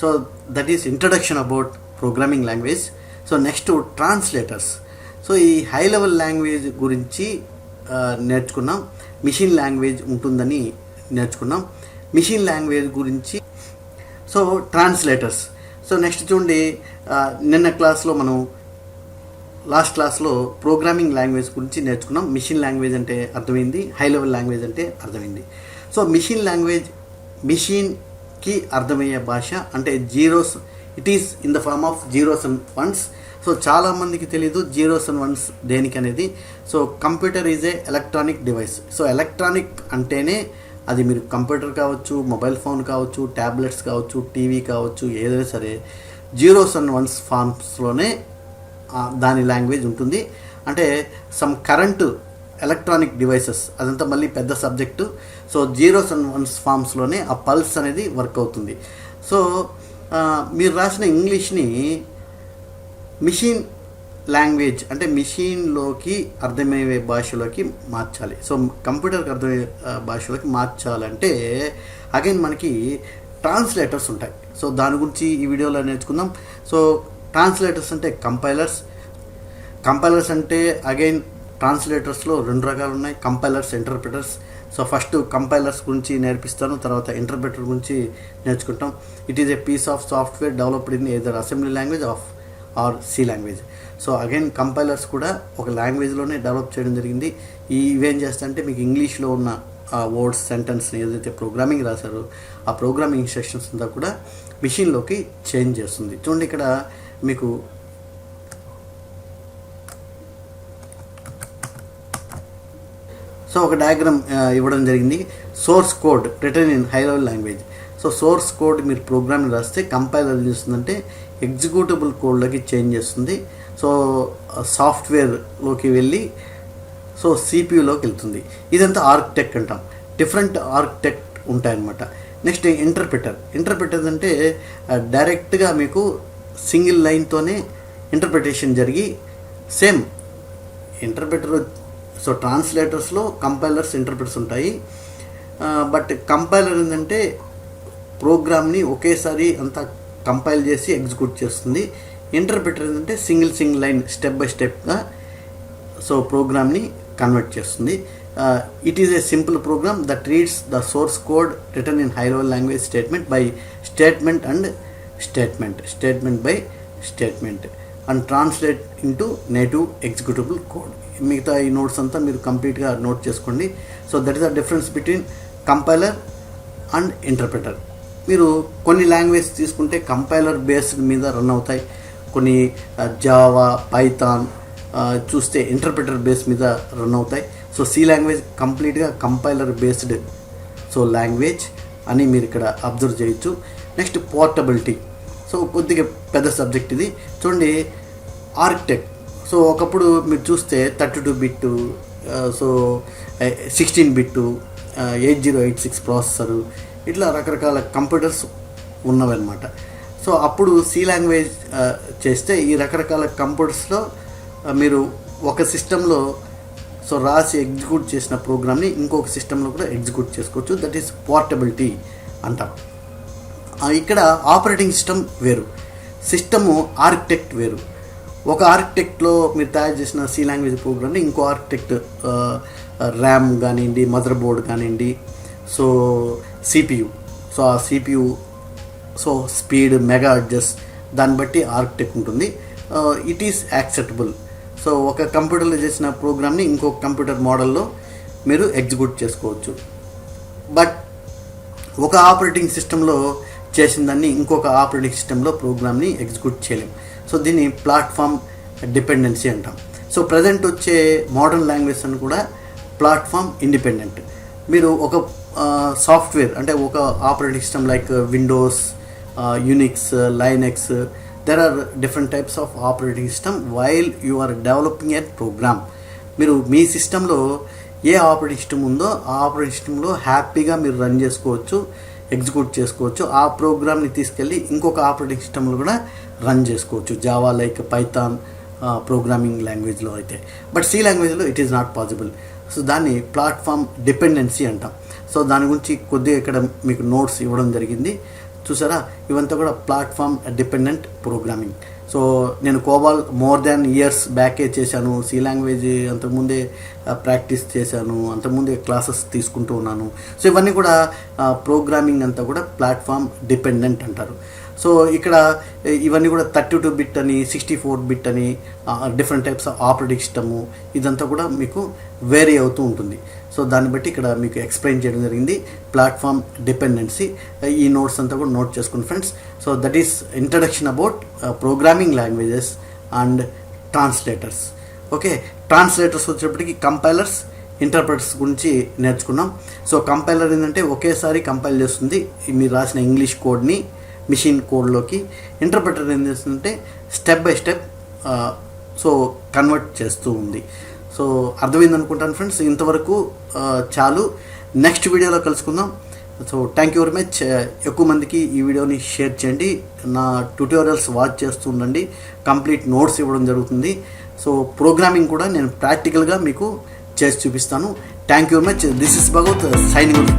So that is introduction about programming language. So next translators. So ఈ high level language గురించి నేర్చుకున్నాం. Machine language ఉంటుందని నేర్చుకున్నాం. Machine language గురించి సో ట్రాన్స్లేటర్స్. సో నెక్స్ట్ చూడండి, నిన్న క్లాస్లో మనం లాస్ట్ క్లాస్లో ప్రోగ్రామింగ్ లాంగ్వేజ్ గురించి నేర్చుకున్నాం. మిషన్ లాంగ్వేజ్ అంటే అర్థమైంది, హై లెవెల్ లాంగ్వేజ్ అంటే అర్థమైంది. సో మిషన్ లాంగ్వేజ్ మిషన్కి అర్థమయ్యే భాష అంటే zeros, it is in the form of zeros and ones. So చాలామందికి తెలీదు జీరోస్ అండ్ వన్స్ దేనికి అనేది. So computer is a electronic device. So electronic అంటేనే అది మీరు కంప్యూటర్ కావచ్చు, మొబైల్ ఫోన్ కావచ్చు, ట్యాబ్లెట్స్ కావచ్చు, టీవీ కావచ్చు, ఏదైనా సరే జీరోస్ అండ్ వన్స్ ఫార్మ్స్లోనే దాని లాంగ్వేజ్ ఉంటుంది. అంటే సమ్ కరెంటు ఎలక్ట్రానిక్ డివైసెస్, అదంతా మళ్ళీ పెద్ద subject. So zeros and ones ఫార్మ్స్లోనే ఆ పల్స్ అనేది వర్క్ అవుతుంది. సో మీరు రాసిన ఇంగ్లీష్ని మిషన్ లాంగ్వేజ్ అంటే మిషన్లోకి అర్థమయ్యే భాషలోకి మార్చాలి. సో కంప్యూటర్కి అర్థమయ్యే భాషలోకి మార్చాలంటే అగైన్ మనకి ట్రాన్స్లేటర్స్ ఉంటాయి. సో దాని గురించి ఈ వీడియోలో నేర్చుకుందాం. సో ట్రాన్స్లేటర్స్ అంటే కంపైలర్స్. కంపైలర్స్ అంటే అగైన్ ట్రాన్స్లేటర్స్లో రెండు రకాలు ఉన్నాయి, compilers, interpreters. So first compilers గురించి నేర్పిస్తాను, తర్వాత ఇంటర్ప్రిటర్ గురించి నేర్చుకుంటాం. It is a piece of software developed in either assembly language or C language. So again compilers కూడా ఒక లాంగ్వేజ్లోనే డెవలప్ చేయడం జరిగింది. ఇవేం చేస్తాయంటే మీకు ఇంగ్లీష్లో ఉన్న వర్డ్స్, సెంటెన్స్ని ఏదైతే ప్రోగ్రామింగ్ రాశారో ఆ ప్రోగ్రామింగ్ ఇన్స్ట్రక్షన్స్ అంతా కూడా మిషన్లోకి చేంజ్ చేస్తుంది. చూడండి, ఇక్కడ మీకు సో ఒక డయాగ్రామ్ ఇవ్వడం జరిగింది. Source code written in high level language. So source code మీరు ప్రోగ్రామ్ రాస్తే కంపైలర్ ఏం చేస్తుందంటే ఎగ్జిక్యూటబుల్ కోడ్లోకి చేంజ్ చేస్తుంది. సో సాఫ్ట్వేర్లోకి వెళ్ళి సో సిపియూలోకి వెళ్తుంది. ఇదంతా ఆర్కిటెక్ట్ అంటాం. డిఫరెంట్ ఆర్కిటెక్ట్ ఉంటాయన్నమాట. Next interpreter. ఇంటర్ప్రిటర్ అంటే డైరెక్ట్గా మీకు సింగిల్ లైన్తోనే ఇంటర్ప్రిటేషన్ జరిగి సేమ్ ఇంటర్ప్రిటర్. సో ట్రాన్స్లేటర్స్లో కంపైలర్స్, ఇంటర్ప్రిటర్స్ ఉంటాయి. బట్ కంపైలర్ ఏంటంటే ప్రోగ్రామ్ని ఒకేసారి అంతా కంపైల్ చేసి ఎగ్జిక్యూట్ చేస్తుంది. ఇంటర్ప్రిటర్ ఏంటంటే సింగిల్ లైన్ స్టెప్ బై స్టెప్గా సో ప్రోగ్రామ్ని కన్వర్ట్ చేస్తుంది. It is a simple program that reads the source code written in high level language statement by statement and statement by statement and translate into native executable code. మిగతా ఈ notes అంతా మీరు కంప్లీట్గా note చేసుకోండి. So that is the difference between compiler and interpreter. మీరు కొన్ని language తీసుకుంటే compiler based మీద రన్ అవుతాయి. కొన్ని జావా, పైథాన్ చూస్తే ఇంటర్ప్రిటర్ బేస్ మీద రన్ అవుతాయి. సో సి లాంగ్వేజ్ కంప్లీట్గా కంపైలర్ బేస్డ్ సో లాంగ్వేజ్ అని మీరు ఇక్కడ అబ్జర్వ్ చేయొచ్చు. Next portability. సో కొద్దిగా పెద్ద సబ్జెక్ట్ ఇది. చూడండి, ఆర్కిటెక్ట్. సో ఒకప్పుడు మీరు చూస్తే 32 బిట్, సో 16 బిట్, 8086 ప్రాసెసరు, ఇట్లా రకరకాల కంప్యూటర్స్ ఉన్నవన్నమాట. సో అప్పుడు సి లాంగ్వేజ్ చేస్తే ఈ రకరకాల కంప్యూటర్స్లో మీరు ఒక సిస్టంలో సో రాసి ఎగ్జిక్యూట్ చేసిన ప్రోగ్రామ్ని ఇంకొక సిస్టంలో కూడా ఎగ్జిక్యూట్ చేసుకోవచ్చు. దట్ ఈస్ పోర్టబిలిటీ అంటాం. ఇక్కడ ఆపరేటింగ్ సిస్టమ్ వేరు, సిస్టము ఆర్కిటెక్ట్ వేరు. ఒక ఆర్కిటెక్ట్లో మీరు తయారు చేసిన సి లాంగ్వేజ్ ప్రోగ్రామ్ని ఇంకో ఆర్కిటెక్ట్ ర్యామ్ కానివ్వండి, మదర్ బోర్డ్ కానివ్వండి, సో సిపియు, సో ఆ CPU so speed, mega adjust, దాన్ని బట్టి ఆర్కిటెక్ట్ ఉంటుంది. It is acceptable. సో ఒక కంప్యూటర్లో చేసిన ప్రోగ్రామ్ని ఇంకొక కంప్యూటర్ మోడల్లో మీరు ఎగ్జిక్యూట్ చేసుకోవచ్చు. బట్ ఒక ఆపరేటింగ్ సిస్టంలో చేసిన దాన్ని ఇంకొక ఆపరేటింగ్ సిస్టంలో ప్రోగ్రామ్ని ఎగ్జిక్యూట్ చేయలేం. సో దీన్ని ప్లాట్ఫామ్ డిపెండెన్సీ అంటాం. సో ప్రజెంట్ వచ్చే మోడర్న్ లాంగ్వేజ్ అని కూడా ప్లాట్ఫామ్ ఇండిపెండెంట్. మీరు ఒక సాఫ్ట్వేర్ అంటే ఒక operating system like Windows, Unix, Linux, there are different types of operating system while you are developing a program. మీరు మీ సిస్టంలో ఏ ఆపరేటింగ్ సిస్టమ్ ఉందో ఆ ఆపరేటింగ్ సిస్టంలో హ్యాపీగా మీరు రన్ చేసుకోవచ్చు, ఎగ్జిక్యూట్ చేసుకోవచ్చు. ఆ ప్రోగ్రామ్ని తీసుకెళ్ళి ఇంకొక ఆపరేటింగ్ సిస్టంలో కూడా రన్ చేసుకోవచ్చు, జావా లైక్ పైథాన్ ప్రోగ్రామింగ్ లాంగ్వేజ్లో అయితే. బట్ సి లాంగ్వేజ్లో it is not possible. So దాన్ని ప్లాట్ఫామ్ డిపెండెన్సీ అంటాం. సో దాని గురించి కొద్దిగా ఇక్కడ మీకు నోట్స్ ఇవ్వడం జరిగింది. చూసారా, ఇవంతా కూడా ప్లాట్ఫామ్ డిపెండెంట్ ప్రోగ్రామింగ్. సో నేను కోబాల్ మోర్ దాన్ ఇయర్స్ బ్యాకే చేశాను, సి లాంగ్వేజ్ అంతకుముందే ప్రాక్టీస్ చేశాను, అంతకుముందే క్లాసెస్ తీసుకుంటూ ఉన్నాను. సో ఇవన్నీ కూడా ప్రోగ్రామింగ్ అంతా కూడా ప్లాట్ఫామ్ డిపెండెంట్ అంటారు. సో ఇక్కడ ఇవన్నీ కూడా 32 బిట్ అని, 64 బిట్ అని, different types of operating system, ఇదంతా కూడా మీకు వేరీ అవుతూ ఉంటుంది. సో దాన్ని బట్టి ఇక్కడ మీకు ఎక్స్ప్లెయిన్ చేయడం జరిగింది ప్లాట్ఫామ్ డిపెండెన్సీ. ఈ నోట్స్ అంతా కూడా నోట్ చేసుకోండి friends. So that is introduction about programming languages and translators. Okay, translators వచ్చేటప్పటికి కంపైలర్స్, ఇంటర్ప్రెటర్స్ గురించి నేర్చుకున్నాం. సో కంపైలర్ ఏంటంటే ఒకేసారి కంపైల్ చేస్తుంది మీరు రాసిన ఇంగ్లీష్ కోడ్ని మిషన్ కోడ్లోకి. ఇంటర్ప్రెటర్ ఏం చేస్తుందంటే step by step so convert చేస్తూ ఉంది. సో అర్థమైంది అనుకుంటాను ఫ్రెండ్స్. ఇంతవరకు చాలు, నెక్స్ట్ వీడియోలో కలుసుకుందాం. So thank you very much. ఎక్కువ మందికి ఈ వీడియోని షేర్ చేయండి, నా ట్యూటోరియల్స్ వాచ్ చేస్తూ ఉండండి, కంప్లీట్ నోట్స్ ఇవ్వడం జరుగుతుంది. సో ప్రోగ్రామింగ్ కూడా నేను ప్రాక్టికల్గా మీకు చేసి చూపిస్తాను. Thank you very much. This is Bhagwat signing.